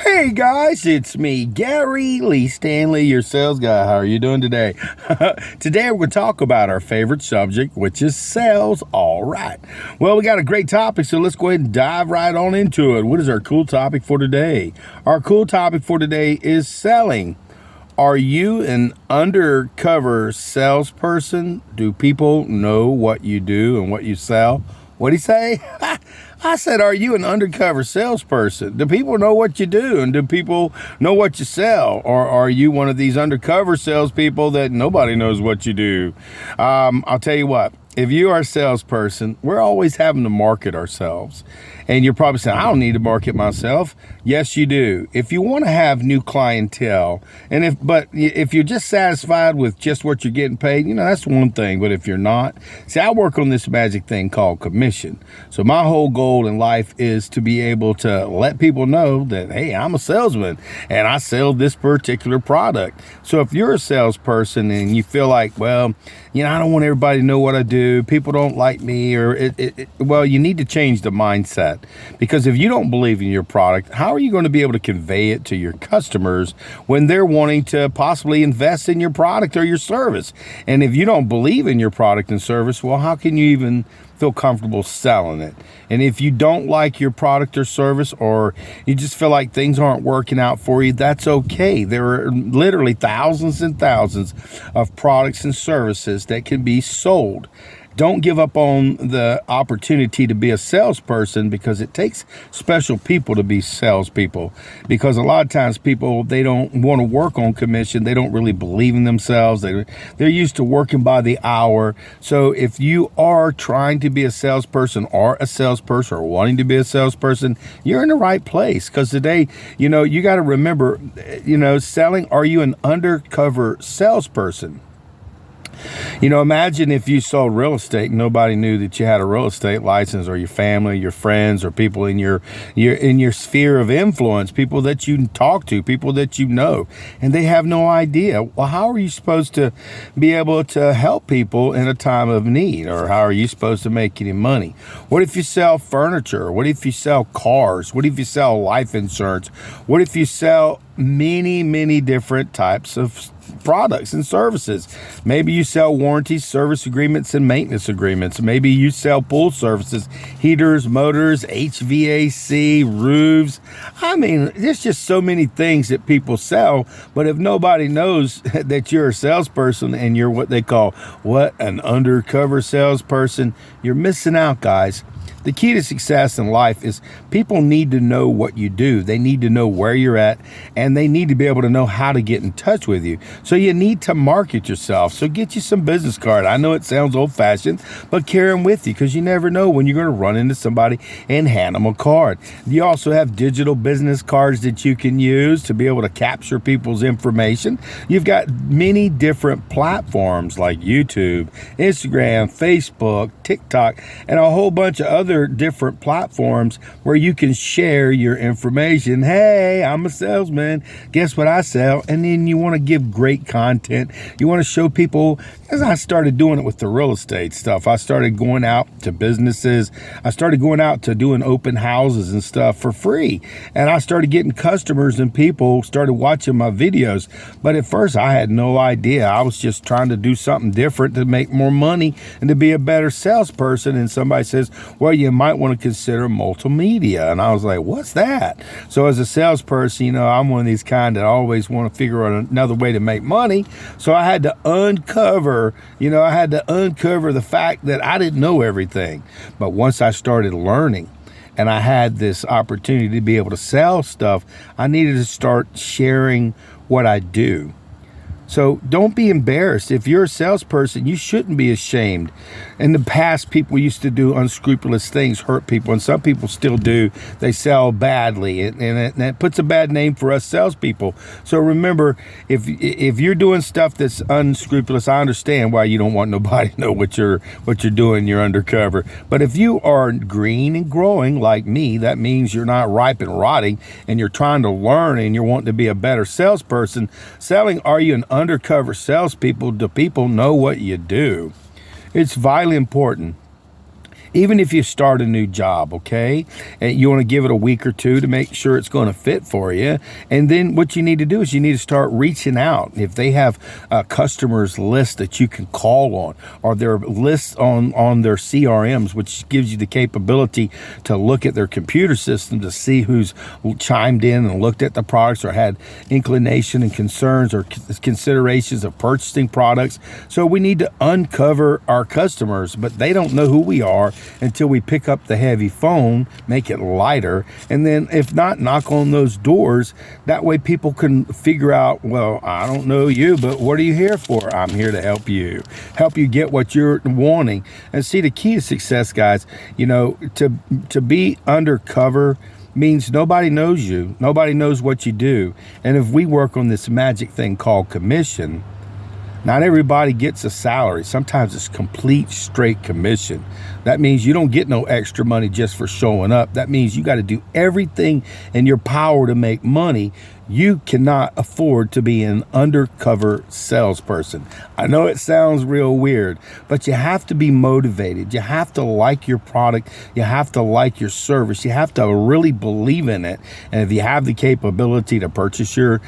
Hey guys, it's me, Gary Lee Stanley, your sales guy. How are you doing today? Today we're going to talk about our favorite subject, which is sales. All right. Well, we got a great topic, so let's go ahead and dive right on into it. What is our cool topic for today? Our cool topic for today is selling. Are you an undercover salesperson? Do people know what you do and what you sell? What'd he say? I said, are you an undercover salesperson? Do people know what you do and do people know what you sell? Or are you one of these undercover salespeople that nobody knows what you do? I'll tell you what, if you are a salesperson, we're always having to market ourselves. And you're probably saying, I don't need to market myself. Yes, you do. If you want to have new clientele, but if you're just satisfied with just what you're getting paid, that's one thing. But if you're not, see, I work on this magic thing called commission. So my whole goal in life is to be able to let people know that, hey, I'm a salesman and I sell this particular product. So if you're a salesperson and you feel like, well, I don't want everybody to know what I do. People don't like me, well, you need to change the mindset. Because if you don't believe in your product, how are you going to be able to convey it to your customers when they're wanting to possibly invest in your product or your service? And if you don't believe in your product and service, well, how can you even feel comfortable selling it? And if you don't like your product or service, or you just feel like things aren't working out for you, that's okay. There are literally thousands and thousands of products and services that can be sold. Don't give up on the opportunity to be a salesperson, because it takes special people to be salespeople. Because a lot of times people, they don't want to work on commission. They don't really believe in themselves. They're used to working by the hour. So if you are trying to be a salesperson or wanting to be a salesperson, you're in the right place. Because today, you got to remember, selling, are you an undercover salesperson? Imagine if you sold real estate and nobody knew that you had a real estate license, or your family, your friends, or people in your sphere of influence, people that you talk to, people that you know, and they have no idea. Well, how are you supposed to be able to help people in a time of need? Or how are you supposed to make any money? What if you sell furniture? What if you sell cars? What if you sell life insurance? What if you sell many, many different types of products and services? Maybe you sell warranties, service agreements, and maintenance agreements. Maybe you sell pool services, heaters, motors, HVAC, roofs. There's just so many things that people sell. But if nobody knows that you're a salesperson and you're what they call an undercover salesperson, you're missing out, guys. The key to success in life is people need to know what you do. They need to know where you're at, and they need to be able to know how to get in touch with you. So you need to market yourself. So get you some business card. I know it sounds old-fashioned, but carry them with you, because you never know when you're going to run into somebody and hand them a card. You also have digital business cards that you can use to be able to capture people's information. You've got many different platforms like YouTube, Instagram, Facebook, TikTok, and a whole bunch of other different platforms where you can share your information. Hey, I'm a salesman. Guess what I sell? And then you want to give great content. You want to show people, as I started doing it with the real estate stuff. I started going out to businesses. I started going out to doing open houses and stuff for free. And I started getting customers, and people started watching my videos. But at first I had no idea. I was just trying to do something different to make more money and to be a better salesperson. And somebody says, well, you might want to consider multimedia. And I was like, what's that? So as a salesperson, I'm one of these kind that always want to figure out another way to make money. So I had to uncover the fact that I didn't know everything. But once I started learning, and I had this opportunity to be able to sell stuff, I needed to start sharing what I do. So don't be embarrassed. If you're a salesperson, you shouldn't be ashamed. In the past, people used to do unscrupulous things, hurt people, and some people still do. They sell badly, and that puts a bad name for us salespeople. So remember, if you're doing stuff that's unscrupulous, I understand why you don't want nobody to know what you're doing. You're undercover. But if you are green and growing like me, that means you're not ripe and rotting, and you're trying to learn, and you're wanting to be a better salesperson. Selling, are you an undercover salespeople? Do people know what you do? It's vitally important. Even if you start a new job, okay, and you want to give it a week or two to make sure it's going to fit for you. And then what you need to do is you need to start reaching out. If they have a customers list that you can call on, or their lists on their CRMs, which gives you the capability to look at their computer system to see who's chimed in and looked at the products or had inclination and concerns or considerations of purchasing products. So we need to uncover our customers, but they don't know who we are until we pick up the heavy phone, make it lighter, and then if not, knock on those doors. That way people can figure out, well, I don't know you, but what are you here for? I'm here to help you get what you're wanting. And see, the key to success, guys, to be undercover means nobody knows you. Nobody knows what you do. And if we work on this magic thing called commission, not everybody gets a salary. Sometimes it's complete straight commission. That means you don't get no extra money just for showing up. That means you got to do everything in your power to make money. You cannot afford to be an undercover salesperson. I know it sounds real weird, but you have to be motivated. You have to like your product. You have to like your service. You have to really believe in it. And if you have the capability to purchase your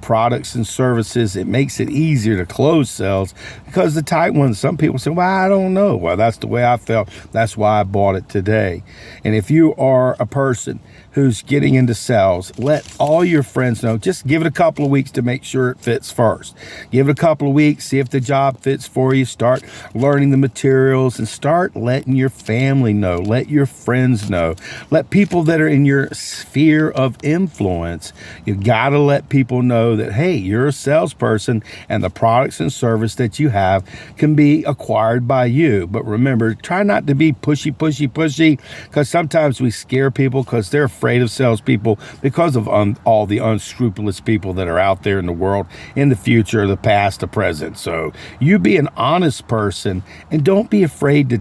products and services, it makes it easier to close sales. Because the tight ones, some people say, well, I don't know. Well, that's the way I felt. That's why I bought it today. And if you are a person who's getting into sales, let all your friends know. Just give it a couple of weeks to make sure it fits first. Give it a couple of weeks, see if the job fits for you. Start learning the materials and start letting your family know. Let your friends know. Let people that are in your sphere of influence. You got to let people know that, hey, you're a salesperson and the products and service that you have can be acquired by you. But remember, try not to be pushy, because sometimes we scare people because they're afraid of salespeople because of all the unscrupulous people that are out there in the world, in the future, the past, the present. So you be an honest person and don't be afraid to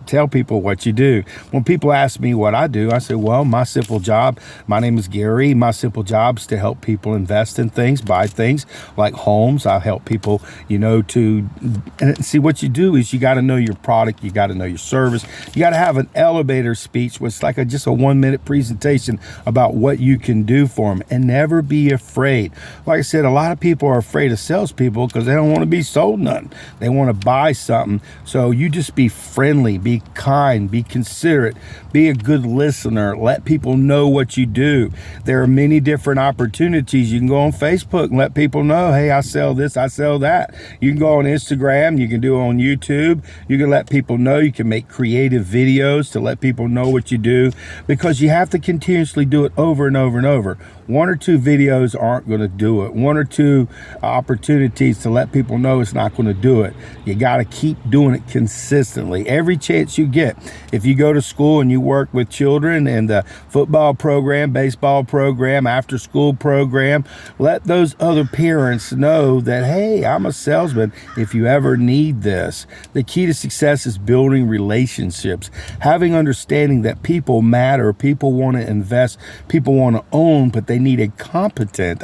tell people what you do. When people ask me what I do, I say, well, my simple job, my name is Gary. My simple job is to help people invest in things, buy things like homes. I help people, and see, what you do is you got to know your product. You got to know your service. You got to have an elevator speech, which is like just a 1-minute presentation about what you can do for them, and never be afraid. Like I said, a lot of people are afraid of salespeople because they don't want to be sold nothing. They want to buy something. So you just be friendly, be kind, be considerate, be a good listener. Let people know what you do. There are many different opportunities. You can go on Facebook and let people know, hey, I sell this, I sell that. You can go on Instagram, you can do it on YouTube. You can let people know. You can make creative videos to let people know what you do, because you have to continuously do it over and over and over. 1 or 2 videos aren't going to do it. 1 or 2 opportunities to let people know it's not going to do it. You got to keep doing it consistently. Every chance you get. If you go to school and you work with children in the football program, baseball program, after school program, let those other parents know that, hey, I'm a salesman if you ever need this. The key to success is building relationships, having understanding that people matter, people want to invest, people want to own, but they need a competent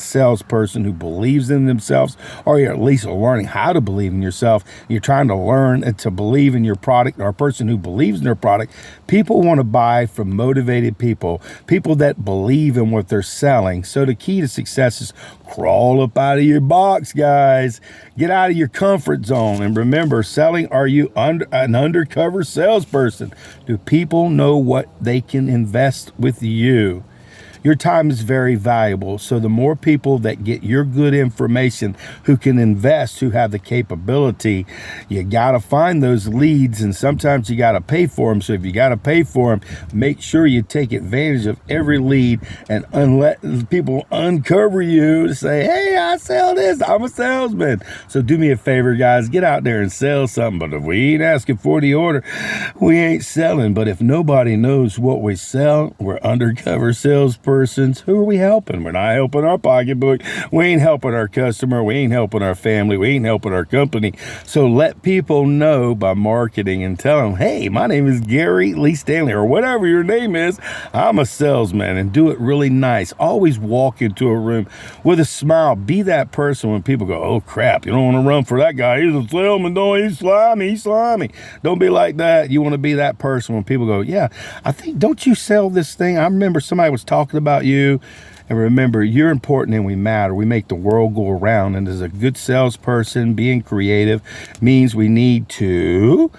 salesperson who believes in themselves, or you're at least learning how to believe in yourself. You're trying to learn to believe in your product, or a person who believes in their product. People want to buy from motivated people that believe in what they're selling. So the key to success is crawl up out of your box, guys. Get out of your comfort zone. And remember, are you an undercover salesperson? Do people know what they can invest with you? Your time is very valuable. So the more people that get your good information, who can invest, who have the capability, you got to find those leads. And sometimes you got to pay for them. So if you got to pay for them, make sure you take advantage of every lead and let people uncover you to say, hey, I sell this. I'm a salesman. So do me a favor, guys, get out there and sell something. But if we ain't asking for the order, we ain't selling. But if nobody knows what we sell, we're undercover salespeople. salespersons, who are we helping? We're not helping our pocketbook. We ain't helping our customer. We ain't helping our family. We ain't helping our company. So let people know by marketing and tell them, hey, my name is Gary Lee Stanley, or whatever your name is. I'm a salesman, and do it really nice. Always walk into a room with a smile. Be that person when people go, oh crap, you don't want to run for that guy. He's a salesman. No, he's slimy. Don't be like that. You want to be that person when people go, yeah, don't you sell this thing? I remember somebody was talking about you. And remember, you're important and we matter. We make the world go around. And as a good salesperson, being creative means we need to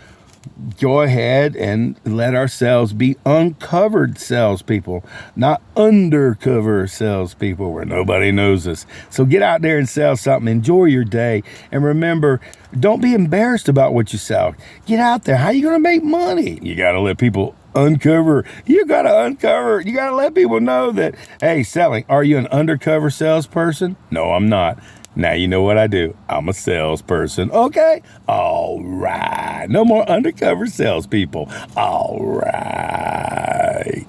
go ahead and let ourselves be uncovered salespeople, not undercover salespeople where nobody knows us. So get out there and sell something. Enjoy your day. And remember, don't be embarrassed about what you sell. Get out there. How are you going to make money? You got to let people uncover. You got to let people know that, hey, selling. Are you an undercover salesperson? No, I'm not. Now you know what I do. I'm a salesperson. Okay? All right. No more undercover salespeople. All right.